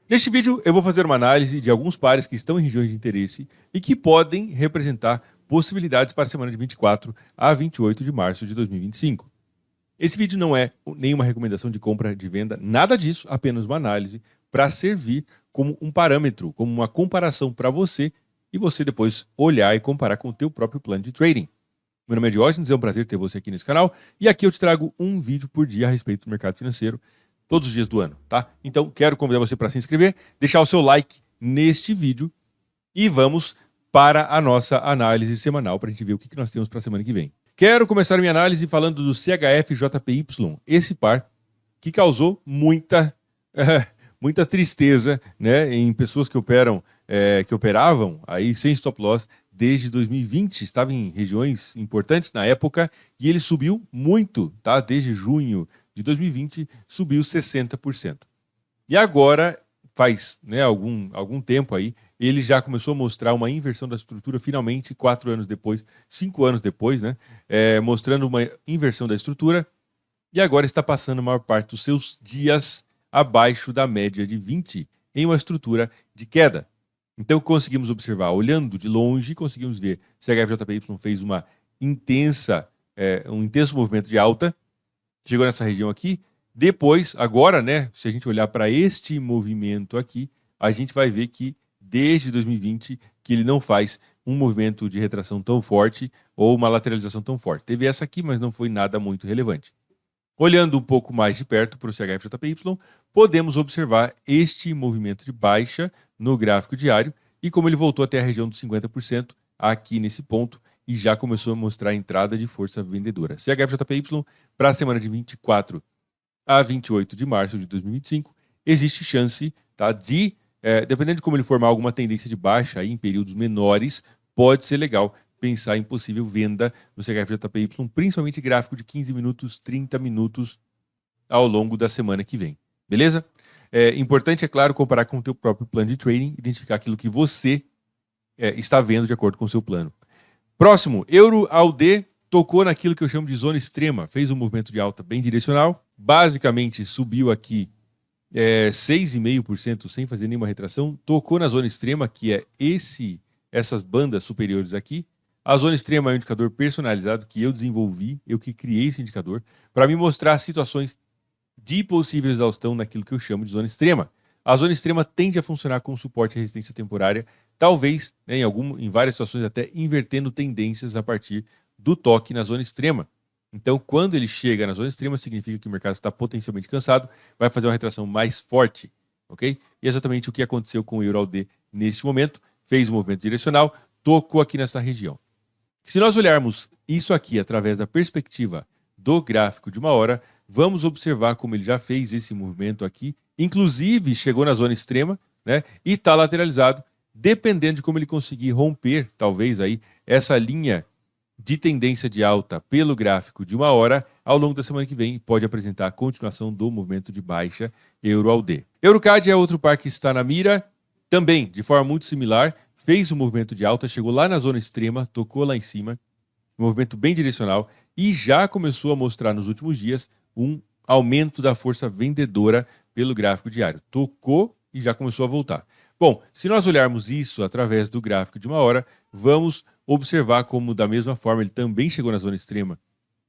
Neste vídeo, eu vou fazer uma análise de alguns pares que estão em regiões de interesse e que podem representar possibilidades para a semana de 24 a 28 de março de 2025. Esse vídeo não é nenhuma recomendação de compra, de venda, nada disso, apenas uma análise para servir como um parâmetro, como uma comparação para você e você depois olhar e comparar com o teu próprio plano de trading. Meu nome é Diógenes, é um prazer ter você aqui nesse canal e aqui eu te trago um vídeo por dia a respeito do mercado financeiro, todos os dias do ano, tá? Então, quero convidar você para se inscrever, deixar o seu like neste vídeo e vamos para a nossa análise semanal para a gente ver o que nós temos para a semana que vem. Quero começar minha análise falando do CHF-JPY, esse par que causou muita tristeza, né, em pessoas que operavam aí sem stop loss desde 2020, estava em regiões importantes na época e ele subiu muito, tá? Desde junho de 2020 subiu 60%. E agora, faz, né, algum tempo aí, ele já começou a mostrar uma inversão da estrutura, finalmente, 4 anos depois, 5 anos depois, né, mostrando uma inversão da estrutura, e agora está passando a maior parte dos seus dias abaixo da média de 20 em uma estrutura de queda. Então conseguimos observar, olhando de longe, conseguimos ver se a HFJPY fez um intenso movimento de alta, chegou nessa região aqui. Depois, agora, né, se a gente olhar para este movimento aqui, a gente vai ver que desde 2020 que ele não faz um movimento de retração tão forte ou uma lateralização tão forte. Teve essa aqui, mas não foi nada muito relevante. Olhando um pouco mais de perto para o CHF-JPY, podemos observar este movimento de baixa no gráfico diário e como ele voltou até a região dos 50% aqui nesse ponto, e já começou a mostrar a entrada de força vendedora. CHF-JPY para a semana de 24 a 28 de março de 2025, existe chance, tá, de, dependendo de como ele formar alguma tendência de baixa aí, em períodos menores, pode ser legal pensar em possível venda no CHF-JPY, principalmente gráfico de 15 minutos, 30 minutos ao longo da semana que vem. Beleza? Importante, é claro, comparar com o teu próprio plano de trading, identificar aquilo que você está vendo de acordo com o seu plano. Próximo, Euro-AUD tocou naquilo que eu chamo de zona extrema, fez um movimento de alta bem direcional, basicamente subiu aqui 6,5% sem fazer nenhuma retração, tocou na zona extrema, que é essas bandas superiores aqui. A zona extrema é um indicador personalizado que eu desenvolvi, eu que criei esse indicador, para me mostrar situações de possível exaustão naquilo que eu chamo de zona extrema. A zona extrema tende a funcionar como suporte e resistência temporária, talvez, né, em várias situações, até invertendo tendências a partir do toque na zona extrema. Então, quando ele chega na zona extrema, significa que o mercado está potencialmente cansado, vai fazer uma retração mais forte, ok? E é exatamente o que aconteceu com o Euro-AUD neste momento, fez um movimento direcional, tocou aqui nessa região. Se nós olharmos isso aqui através da perspectiva do gráfico de uma hora, vamos observar como ele já fez esse movimento aqui, inclusive chegou na zona extrema, né, e está lateralizado, dependendo de como ele conseguir romper, talvez, aí, essa linha de tendência de alta pelo gráfico de uma hora, ao longo da semana que vem, pode apresentar a continuação do movimento de baixa Euro-AUD. Eurocad é outro par que está na mira, também, de forma muito similar, fez um movimento de alta, chegou lá na zona extrema, tocou lá em cima, um movimento bem direcional, e já começou a mostrar nos últimos dias um aumento da força vendedora pelo gráfico diário. Tocou e já começou a voltar. Bom, se nós olharmos isso através do gráfico de uma hora, vamos observar como, da mesma forma, ele também chegou na zona extrema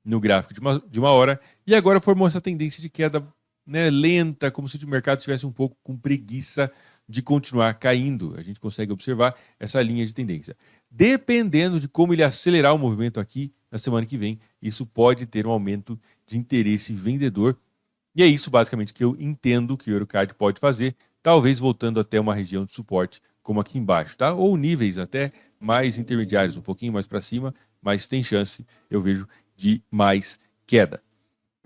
no gráfico de uma hora e agora formou essa tendência de queda, né, lenta, como se o mercado estivesse um pouco com preguiça de continuar caindo. A gente consegue observar essa linha de tendência. Dependendo de como ele acelerar o movimento aqui na semana que vem, isso pode ter um aumento de interesse vendedor. E é isso basicamente que eu entendo que o Eurocard pode fazer, talvez voltando até uma região de suporte como aqui embaixo, tá? Ou níveis até mais intermediários, um pouquinho mais para cima, mas tem chance, eu vejo, de mais queda.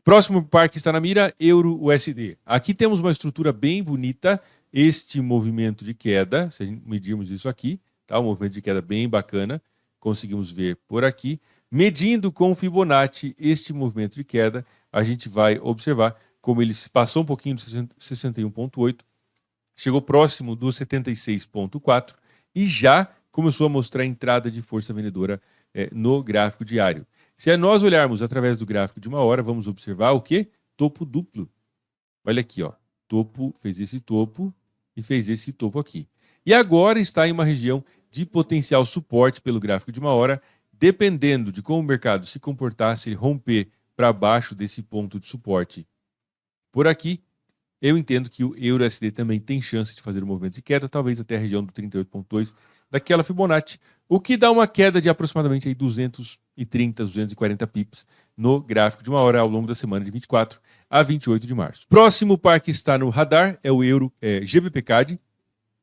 Próximo par que está na mira, Euro-USD. Aqui temos uma estrutura bem bonita, este movimento de queda, se a gente medirmos isso aqui, tá? Um movimento de queda bem bacana, conseguimos ver por aqui. Medindo com Fibonacci este movimento de queda, a gente vai observar como ele passou um pouquinho do 61,8, chegou próximo do 76,4 e já começou a mostrar a entrada de força vendedora no gráfico diário. Se nós olharmos através do gráfico de uma hora, vamos observar o quê? Topo duplo. Olha aqui, ó. Topo, fez esse topo, e fez esse topo aqui. E agora está em uma região de potencial suporte pelo gráfico de 1 hora, dependendo de como o mercado se comportar, se ele romper para baixo desse ponto de suporte por aqui, eu entendo que o EURUSD também tem chance de fazer um movimento de queda, talvez até a região do 38,2 daquela Fibonacci, o que dá uma queda de aproximadamente aí 230, 240 pips no gráfico de 1 hora ao longo da semana de 24 a 28 de março. Próximo par que está no radar é o GBP-CAD,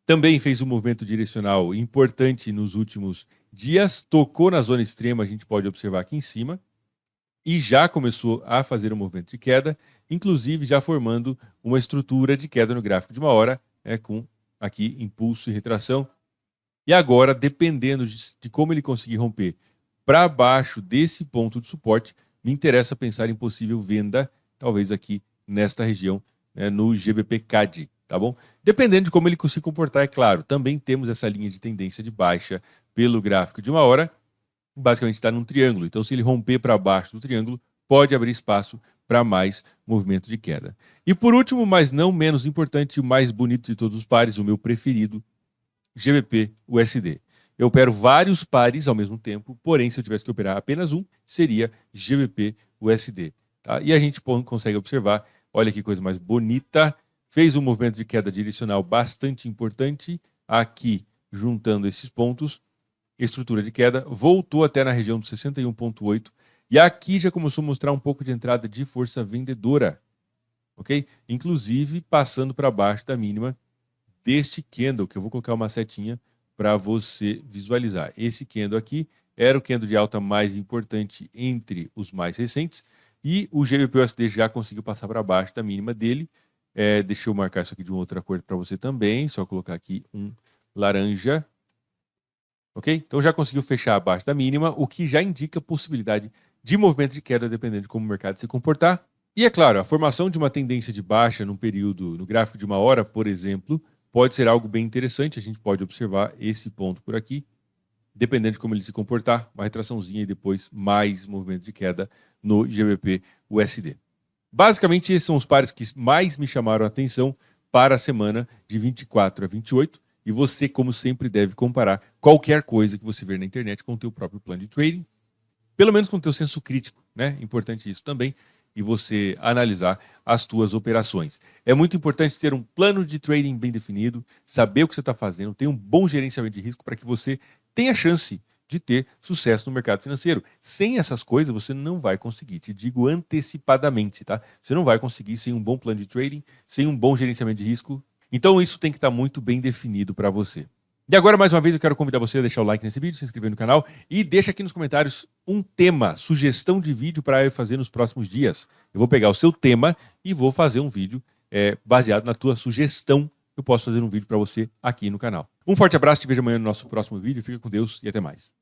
também fez um movimento direcional importante nos últimos dias, tocou na zona extrema, a gente pode observar aqui em cima, e já começou a fazer um movimento de queda, inclusive já formando uma estrutura de queda no gráfico de 1 hora, com aqui impulso e retração. E agora, dependendo de como ele conseguir romper para baixo desse ponto de suporte, me interessa pensar em possível venda, talvez aqui nesta região, no GBP-CAD, tá bom? Dependendo de como ele se comportar, é claro. Também temos essa linha de tendência de baixa pelo gráfico de 1 hora, basicamente está num triângulo. Então, se ele romper para baixo do triângulo, pode abrir espaço para mais movimento de queda. E por último, mas não menos importante, o mais bonito de todos os pares, o meu preferido, GBP-USD. Eu opero vários pares ao mesmo tempo, porém, se eu tivesse que operar apenas um, seria GBP-USD. Tá? E a gente consegue observar, olha que coisa mais bonita, fez um movimento de queda direcional bastante importante, aqui juntando esses pontos, estrutura de queda, voltou até na região do 61,8 e aqui já começou a mostrar um pouco de entrada de força vendedora, ok? Inclusive passando para baixo da mínima deste candle, que eu vou colocar uma setinha para você visualizar. Esse candle aqui era o candle de alta mais importante entre os mais recentes e o GBP-USD já conseguiu passar para baixo da mínima dele. Deixa eu marcar isso aqui de uma outra cor para você também, só colocar aqui um laranja. Ok? Então já conseguiu fechar abaixo da mínima, o que já indica possibilidade de movimento de queda dependendo de como o mercado se comportar. E é claro, a formação de uma tendência de baixa num período, no gráfico de 1 hora, por exemplo, pode ser algo bem interessante. A gente pode observar esse ponto por aqui, dependendo de como ele se comportar, uma retraçãozinha e depois mais movimento de queda no GBP-USD. Basicamente, esses são os pares que mais me chamaram a atenção para a semana de 24 a 28. E você, como sempre, deve comparar qualquer coisa que você ver na internet com o teu próprio plano de trading, pelo menos com o teu senso crítico, né? Importante isso também, e você analisar as tuas operações. É muito importante ter um plano de trading bem definido, saber o que você está fazendo, ter um bom gerenciamento de risco para que você tenha chance de ter sucesso no mercado financeiro. Sem essas coisas, você não vai conseguir, te digo antecipadamente, tá? Você não vai conseguir sem um bom plano de trading, sem um bom gerenciamento de risco. Então isso tem que estar muito bem definido para você. E agora, mais uma vez, eu quero convidar você a deixar o like nesse vídeo, se inscrever no canal e deixa aqui nos comentários um tema, sugestão de vídeo para eu fazer nos próximos dias. Eu vou pegar o seu tema e vou fazer um vídeo baseado na tua sugestão. Eu posso fazer um vídeo para você aqui no canal. Um forte abraço, te vejo amanhã no nosso próximo vídeo. Fica com Deus e até mais.